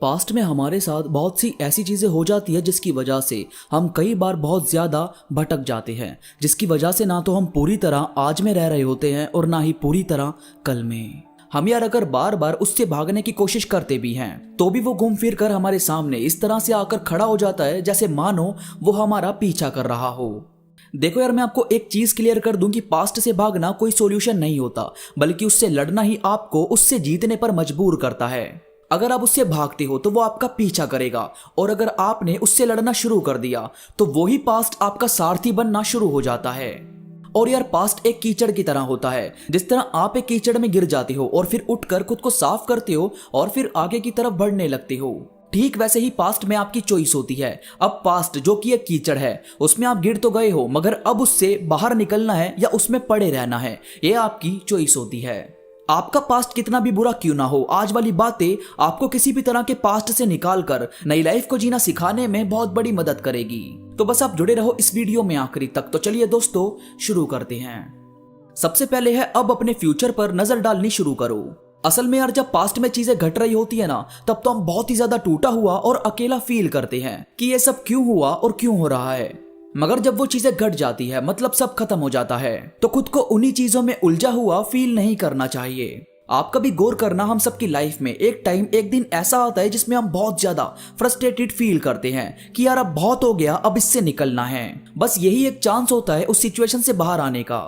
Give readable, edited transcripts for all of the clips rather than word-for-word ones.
Past में हमारे साथ बहुत सी ऐसी चीज़ें हो जाती है जिसकी वजह से हम कई बार बहुत ज़्यादा भटक जाते हैं, जिसकी वजह से ना तो हम पूरी तरह आज में रह रहे होते हैं और ना ही पूरी तरह कल में। हम यार अगर बार बार उससे भागने की कोशिश करते भी हैं तो भी वो घूम फिर कर हमारे सामने इस तरह से आकर खड़ा हो जाता है जैसे मानो वो हमारा पीछा कर रहा हो। देखो यार, मैं आपको एक चीज क्लियर कर दूं कि पास्ट से भागना कोई सॉल्यूशन नहीं होता, बल्कि उससे लड़ना ही आपको उससे जीतने पर मजबूर करता है। अगर आप उससे भागते हो तो वो आपका पीछा करेगा, और अगर आपने उससे लड़ना शुरू कर दिया तो वो ही पास्ट आपका सारथी बनना शुरू हो जाता है। और यार, पास्ट एक कीचड़ की तरह होता है। जिस तरह आप एक कीचड़ में गिर जाते हो और फिर उठकर खुद को साफ करते हो और फिर आगे की तरफ बढ़ने लगते हो, ठीक वैसे ही पास्ट में आपकी चॉइस होती है। अब पास्ट जो कि एक कीचड़ है, उसमें आप गिर तो गए हो, मगर अब उससे बाहर निकलना है या उसमें पड़े रहना है, ये आपकी चॉइस होती है। आपका पास्ट कितना भी बुरा क्यों ना हो, आज वाली बातें आपको किसी भी तरह के पास्ट से निकाल कर नई लाइफ को जीना सिखाने में बहुत बड़ी मदद करेगी। तो बस आप जुड़े रहो इस वीडियो में आखिरी तक। तो चलिए दोस्तों, शुरू करते हैं। सबसे पहले है, अब अपने फ्यूचर पर नजर डालनी शुरू करो। असल में यार, जब पास्ट में चीजें घट रही होती है ना, तब तो हम बहुत ही ज्यादा टूटा हुआ और अकेला फील करते हैं कि ये सब क्यों हुआ और क्यों हो रहा है। मगर जब वो चीजें घट जाती है, मतलब सब खत्म हो जाता है, तो खुद को उन्हीं चीजों में उलझा हुआ फील नहीं करना चाहिए। आप कभी गौर करना, हम सबकी लाइफ में एक टाइम एक दिन ऐसा आता है जिसमें हम बहुत ज्यादा फ्रस्ट्रेटेड फील करते हैं कि यार अब बहुत हो गया, अब इससे निकलना है। बस यही एक चांस होता है उस सिचुएशन से बाहर आने का।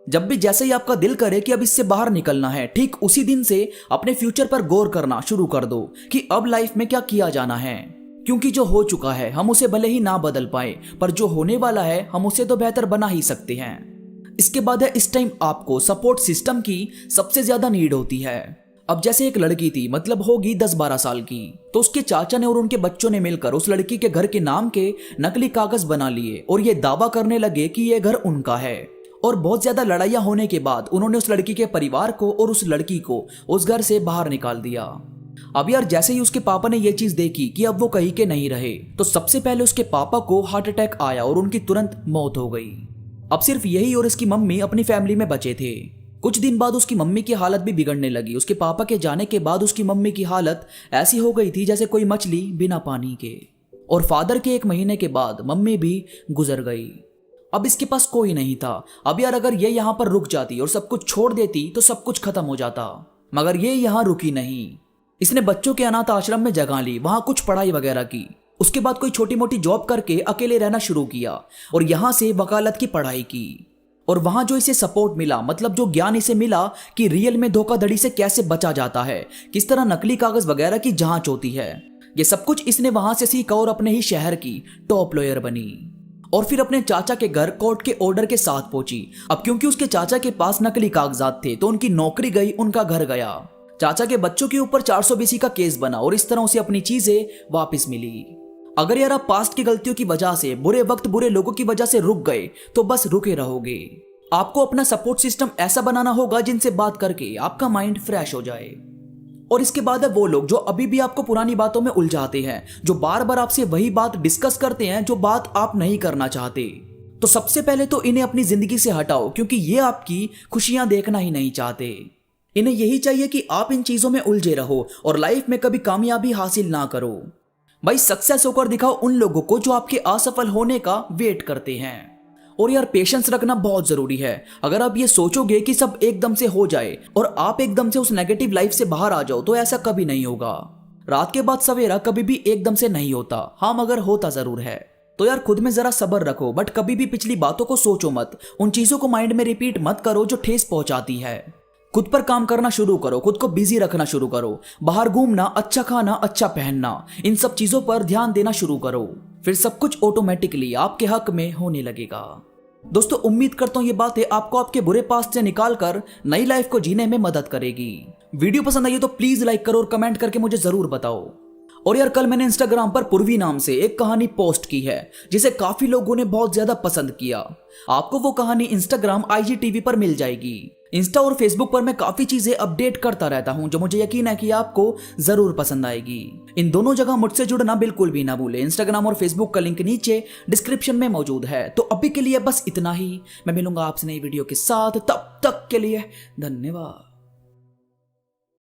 जब भी जैसे ही आपका दिल करे कि अब इससे बाहर निकलना है, ठीक उसी दिन से अपने फ्यूचर पर गौर करना शुरू कर दो कि अब लाइफ में क्या किया जाना है। क्योंकि जो हो चुका है हम उसे भले ही ना बदल पाए, पर जो होने वाला है हम उसे तो बेहतर बना ही सकते हैं। इसके बाद है, इस टाइम आपको सपोर्ट सिस्टम की सबसे ज्यादा नीड होती है। अब जैसे एक लड़की थी, मतलब होगी 10-12 साल की, तो उसके चाचा ने और उनके बच्चों ने मिलकर उस लड़की के घर के नाम के नकली कागज बना लिए और ये दावा करने लगे कि ये घर उनका है। और बहुत ज्यादा लड़ाइयां होने के बाद उन्होंने उस लड़की के परिवार को और उस लड़की को उस घर से बाहर निकाल दिया। अब यार, जैसे ही उसके पापा ने ये चीज देखी कि अब वो कहीं के नहीं रहे, तो सबसे पहले उसके पापा को हार्ट अटैक आया और उनकी तुरंत मौत हो गई। अब सिर्फ यही और इसकी मम्मी अपनी फैमिली में बचे थे। कुछ दिन बाद उसकी मम्मी की हालत भी बिगड़ने लगी। उसके पापा के जाने के बाद उसकी मम्मी की हालत ऐसी हो गई थी जैसे कोई मछली बिना पानी के। और फादर के 1 महीने के बाद मम्मी भी गुजर गई। अब इसके पास कोई नहीं था। अब यार, अगर ये यहाँ पर रुक जाती और सब कुछ छोड़ देती तो सब कुछ खत्म हो जाता, मगर ये यहाँ रुकी नहीं। इसने बच्चों के अनाथ आश्रम में जगह ली, वहां कुछ पढ़ाई वगैरह की, उसके बाद कोई छोटी मोटी जॉब करके अकेले रहना शुरू किया और यहां से वकालत की पढ़ाई की। और वहां जो इसे सपोर्ट मिला, मतलब जो ज्ञान इसे मिला कि रियल में धोखाधड़ी से कैसे बचा जाता है, किस तरह नकली कागज वगैरह की जांच होती है, ये सब कुछ इसने वहां से सीखा और अपने ही शहर की टॉप लॉयर बनी। और फिर अपने चाचा के घर कोर्ट के ऑर्डर के साथ पहुंची। अब क्योंकि उसके चाचा के पास नकली कागजात थे तो उनकी नौकरी गई, उनका घर गया। चाचा के बच्चों के ऊपर 420 का केस बना और इस तरह उसे अपनी चीजें वापस मिली। अगर यार आप पास्ट की गलतियों की वजह से, बुरे वक्त बुरे लोगों की वजह से रुक गए तो बस रुके रहोगे। आपको अपना सपोर्ट सिस्टम ऐसा बनाना होगा जिनसे बात करके आपका माइंड फ्रेश हो जाए। और इसके बाद है वो लोग जो अभी भी आपको पुरानी बातों में उलझाते हैं, जो बार बार आपसे वही बात डिस्कस करते हैं जो बात आप नहीं करना चाहते। तो सबसे पहले तो इन्हें अपनी जिंदगी से हटाओ, क्योंकि ये आपकी खुशियां देखना ही नहीं चाहते। इन्हें यही चाहिए कि आप इन चीजों में उलझे रहो और लाइफ में कभी कामयाबी हासिल ना करो। भाई, सक्सेस होकर दिखाओ उन लोगों को जो आपके असफल होने का वेट करते हैं। और यार, पेशेंस रखना बहुत जरूरी है। अगर आप ये सोचोगे कि सब एकदम से हो जाए और आप एकदम से उस नेगेटिव लाइफ से बाहर आ जाओ, तो ऐसा कभी नहीं होगा। रात के बाद सवेरा कभी भी एकदम से नहीं होता, हाँ मगर होता जरूर है। तो यार, खुद में जरा सब्र रखो, बट कभी भी पिछली बातों को सोचो मत। उन चीजों को माइंड में रिपीट मत करो जो ठेस पहुंचाती है। खुद पर काम करना शुरू करो, खुद को बिजी रखना शुरू करो। बाहर घूमना, अच्छा खाना, अच्छा पहनना, इन सब चीजों पर ध्यान देना शुरू करो। फिर सब कुछ ऑटोमेटिकली आपके हक में होने लगेगा। दोस्तों, उम्मीद करता हूं ये बातें आपको आपके बुरे पास्ट से निकालकर नई लाइफ को जीने में मदद करेगी। वीडियो पसंद आई तो प्लीज लाइक करो और कमेंट करके मुझे जरूर बताओ। और यार, कल मैंने इंस्टाग्राम पर पूर्वी नाम से एक कहानी पोस्ट की है जिसे काफी लोगों ने बहुत ज्यादा पसंद किया। आपको वो कहानी इंस्टाग्राम IGTV पर मिल जाएगी। इंस्टा और फेसबुक पर मैं काफी चीजें अपडेट करता रहता हूं जो मुझे यकीन है कि आपको जरूर पसंद आएगी। इन दोनों जगह मुझसे जुड़ना बिल्कुल भी ना भूले। इंस्टाग्राम और फेसबुक का लिंक नीचे डिस्क्रिप्शन में मौजूद है। तो अभी के लिए बस इतना ही। मैं मिलूंगा आपसे नई वीडियो के साथ, तब तक के लिए धन्यवाद।